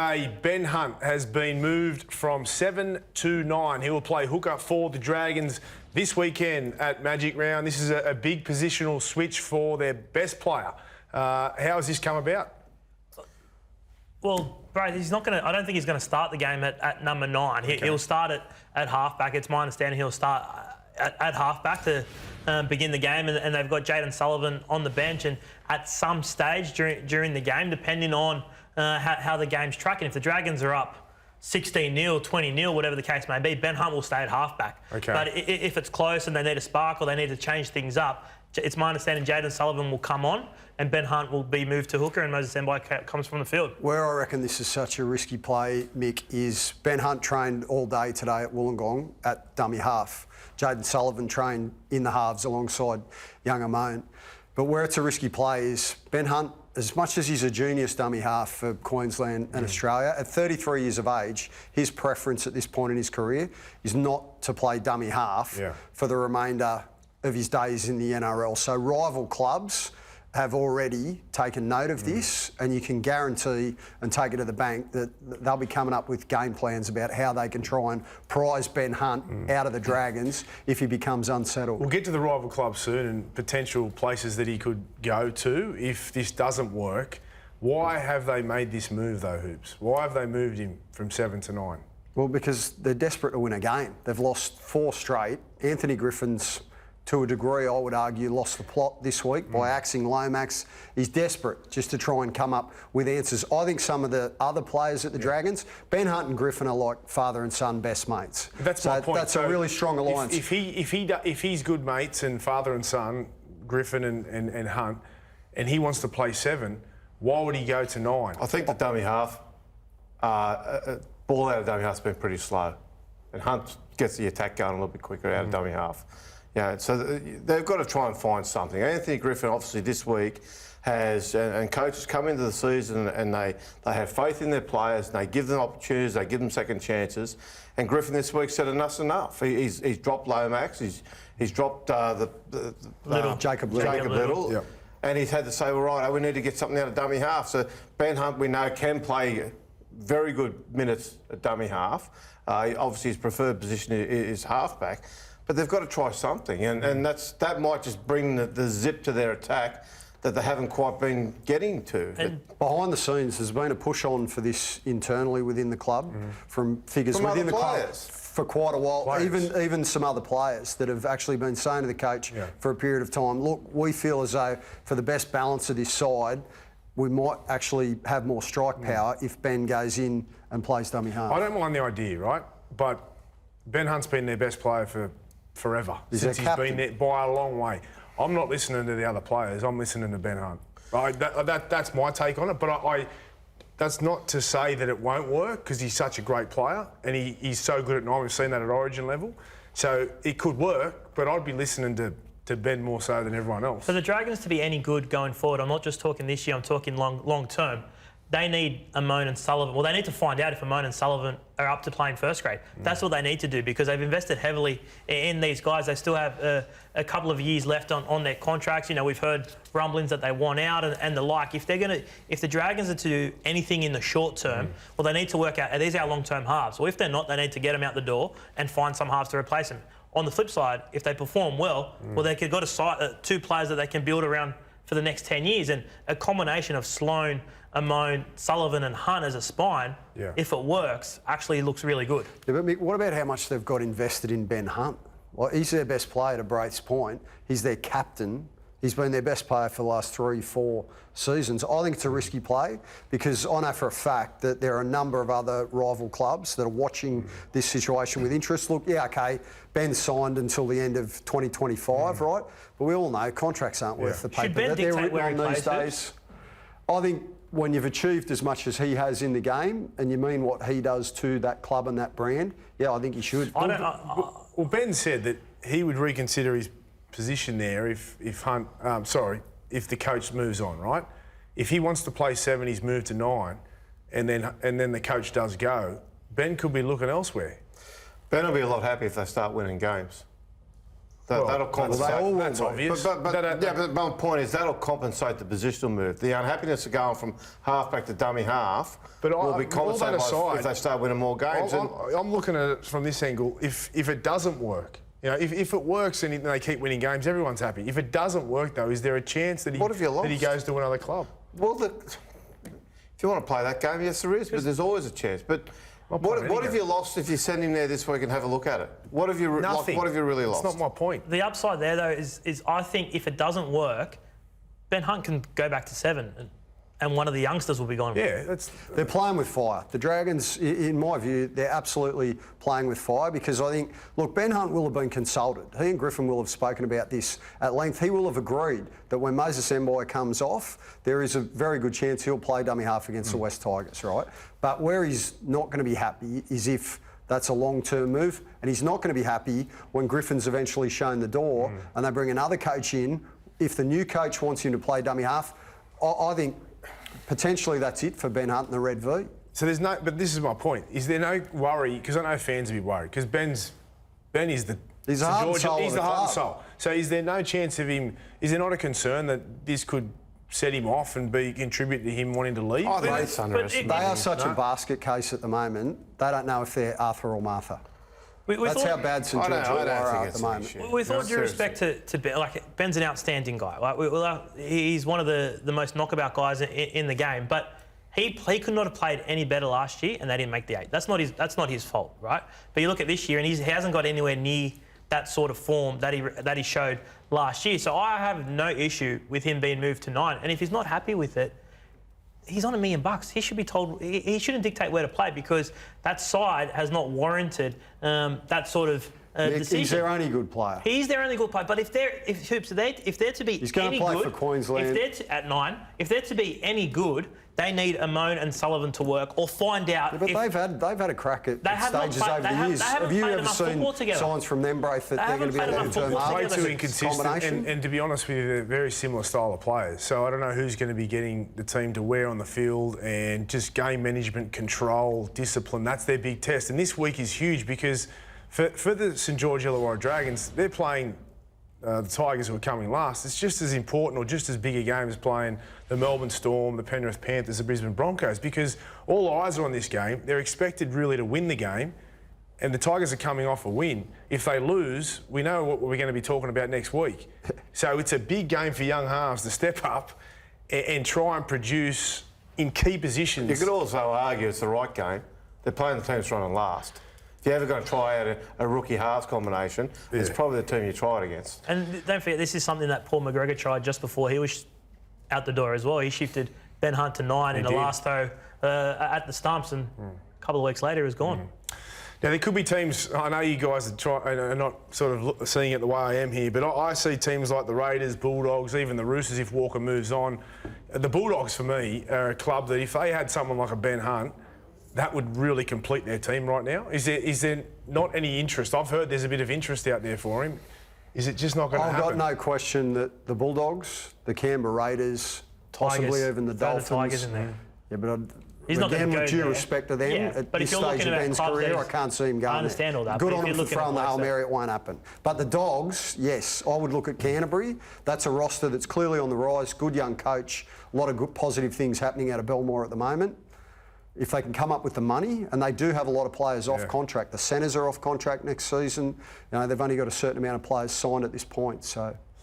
today, Ben Hunt has been moved from 7 to 9. He will play hooker for the Dragons this weekend at Magic Round. This is a big positional switch for their best player. How has this come about? Well, bro, he's not going to. I don't think he's going to start the game at number 9. He'll start at halfback. It's my understanding he'll start at halfback to begin the game, and they've got Jayden Sullivan on the bench. And at some stage during the game, depending on how the game's tracking, if the Dragons are up 16-0, 20-0, whatever the case may be, Ben Hunt will stay at halfback. Okay. But if it's close and they need a spark or they need to change things up, it's my understanding Jayden Sullivan will come on and Ben Hunt will be moved to hooker and Moses Mbye comes from the field. Where I reckon this is such a risky play, Mick, is Ben Hunt trained all day today at Wollongong at dummy half. Jayden Sullivan trained in the halves alongside young Amon. But where it's a risky play is Ben Hunt, as much as he's a genius dummy half for Queensland and Australia, at 33 years of age, his preference at this point in his career is not to play dummy half for the remainder of his days in the NRL. So rival clubs have already taken note of this, and you can guarantee and take it to the bank that they'll be coming up with game plans about how they can try and prize Ben Hunt out of the Dragons if he becomes unsettled. We'll get to the rival club soon and potential places that he could go to if this doesn't work. Why have they made this move though, Hoops? Why have they moved him from 7 to 9? Well, because they're desperate to win a game. They've lost 4 straight. Anthony Griffin's, to a degree, I would argue, lost the plot this week by axing Lomax. He's desperate just to try and come up with answers. I think some of the other players at the Dragons, Ben Hunt and Griffin are like father and son best mates. That's my point. That's a really strong alliance. If he's good mates and father and son, Griffin and Hunt, and he wants to play 7, why would he go to 9? I think the dummy half, ball out of dummy half's been pretty slow, and Hunt gets the attack going a little bit quicker out of dummy half. Yeah, so they've got to try and find something. Anthony Griffin, obviously, this week has, and coaches come into the season and they have faith in their players, and they give them opportunities, they give them second chances. And Griffin this week said enough's enough. He's dropped Lomax, he's dropped Jacob Little. Yep. And he's had to say, all right, we need to get something out of dummy half. So Ben Hunt, we know, can play very good minutes at dummy half. Obviously, his preferred position is halfback. But they've got to try something, and that might just bring the zip to their attack that they haven't quite been getting to. And behind the scenes, there's been a push on for this internally within the club from figures within the club for quite a while. Even some other players that have actually been saying to the coach for a period of time, look, we feel as though for the best balance of this side, we might actually have more strike power if Ben goes in and plays dummy half. I don't mind the idea, right? But Ben Hunt's been their best player for forever, since he's been there by a long way. I'm not listening to the other players, I'm listening to Ben Hunt. Right? That's my take on it, but that's not to say that it won't work, because he's such a great player and he's so good at 9. We've seen that at Origin level. So it could work, but I'd be listening to Ben more so than everyone else. For the Dragons to be any good going forward, I'm not just talking this year, I'm talking long term. They need Amon and Sullivan. Well, they need to find out if Amon and Sullivan are up to playing first grade. That's what they need to do, because they've invested heavily in these guys. They still have a couple of years left on their contracts. You know, we've heard rumblings that they want out and the like. If the Dragons are to do anything in the short term, well, they need to work out, are these our long-term halves? Well, if they're not, they need to get them out the door and find some halves to replace them. On the flip side, if they perform well, well, they could got a 2 players that they can build around for the next 10 years. And a combination of Sloan, Amon, Sullivan and Hunt as a spine, if it works, actually looks really good. Yeah, but Mick, what about how much they've got invested in Ben Hunt? Well, he's their best player, to Braith's point. He's their captain. He's been their best player for the last 3-4 seasons. I think it's a risky play, because I know for a fact that there are a number of other rival clubs that are watching this situation with interest. Look, yeah, OK, Ben's signed until the end of 2025, right? But we all know contracts aren't worth the paper that they're written on these days. I think when you've achieved as much as he has in the game, and you mean what he does to that club and that brand, yeah, I think he should. Well, Ben said that he would reconsider his position there if the coach moves on, right? If he wants to play 7, he's moved to 9, and then the coach does go, Ben could be looking elsewhere. Ben will be a lot happier if they start winning games. That'll compensate. That's obvious. But my point is that'll compensate the positional move. The unhappiness of going from halfback to dummy half will be compensated if they start winning more games. I'm looking at it from this angle. If it doesn't work, you know, if it works and they keep winning games, everyone's happy. If it doesn't work, though, is there a chance that he goes to another club? Well, if you want to play that game, yes, there is, but there's always a chance. But what have you lost if you send him there this week and have a look at it? What have you Nothing. What have you really lost? That's not my point. The upside there, though, is I think if it doesn't work, Ben Hunt can go back to 7 and one of the youngsters will be gone. Yeah, they're playing with fire. The Dragons, in my view, they're absolutely playing with fire because I think, look, Ben Hunt will have been consulted. He and Griffin will have spoken about this at length. He will have agreed that when Moses Mbye comes off, there is a very good chance he'll play dummy half against the West Tigers, right? But where he's not going to be happy is if that's a long-term move, and he's not going to be happy when Griffin's eventually shown the door and they bring another coach in. If the new coach wants him to play dummy half, I think potentially that's it for Ben Hunt and the Red V. So there's no, but this is my point. Is there no worry? Because I know fans will be worried because Ben is the he's the heart and soul. He's the heart and soul. So is there no chance of him? Is there not a concern that this could set him off and contribute to him wanting to leave? Oh, they are such a basket case at the moment. They don't know if they're Arthur or Martha. That's how bad St George-Illawarra are at the moment. With all due respect to Ben, Ben's an outstanding guy. He's one of the most knockabout guys in the game, but he could not have played any better last year, and they didn't make the 8. That's not his fault, right? But you look at this year, and he hasn't got anywhere near that sort of form that he showed last year. So I have no issue with him being moved to 9, and if he's not happy with it, he's on $1 million. He should be told he shouldn't dictate where to play because that side has not warranted that sort of decision. He's their only good player. He's their only good player. But if they're to be he's going to play for Queensland at 9, if they're to be any good, they need Amon and Sullivan to work or find out. Yeah, but they've had a crack at stages over the years. Have you ever seen signs from them, Braith, that they're going to be a long-term way too inconsistent, and to be honest with you, they're very similar style of players. So I don't know who's going to be getting the team to where on the field, and just game management, control, discipline. That's their big test. And this week is huge because for the St George-Illawarra Dragons, they're playing the Tigers who are coming last. It's just as important or just as big a game as playing the Melbourne Storm, the Penrith Panthers, the Brisbane Broncos, because all eyes are on this game. They're expected really to win the game, and the Tigers are coming off a win. If they lose, we know what we're going to be talking about next week. So it's a big game for young halves to step up and try and produce in key positions. You could also argue it's the right game. They're playing the team that's running last. If you're ever going to try out a rookie halves combination, it's probably the team you try it against. And don't forget, this is something that Paul McGregor tried just before he was out the door as well. He shifted Ben Hunt to 9 in the last throw at the stumps, and a couple of weeks later he was gone. Now, there could be teams, I know you guys are not sort of seeing it the way I am here, but I see teams like the Raiders, Bulldogs, even the Roosters if Walker moves on. The Bulldogs, for me, are a club that if they had someone like a Ben Hunt, that would really complete their team right now. Is there not any interest? I've heard there's a bit of interest out there for him. Is it just not going to happen? I've got no question that the Bulldogs, the Canberra Raiders, possibly even the Dolphins. Tigers in there. Yeah, but he's not again, with due respect to them, at this stage of Ben's career, I can't see him going I understand there. all that. Good on him for throwing the Hail Mary, it won't happen. But the Dogs, yes, I would look at Canterbury. That's a roster that's clearly on the rise. Good young coach. A lot of good positive things happening out of Belmore at the moment. If they can come up with the money, and they do have a lot of players off contract. The centres are off contract next season. You know, they've only got a certain amount of players signed at this point, so...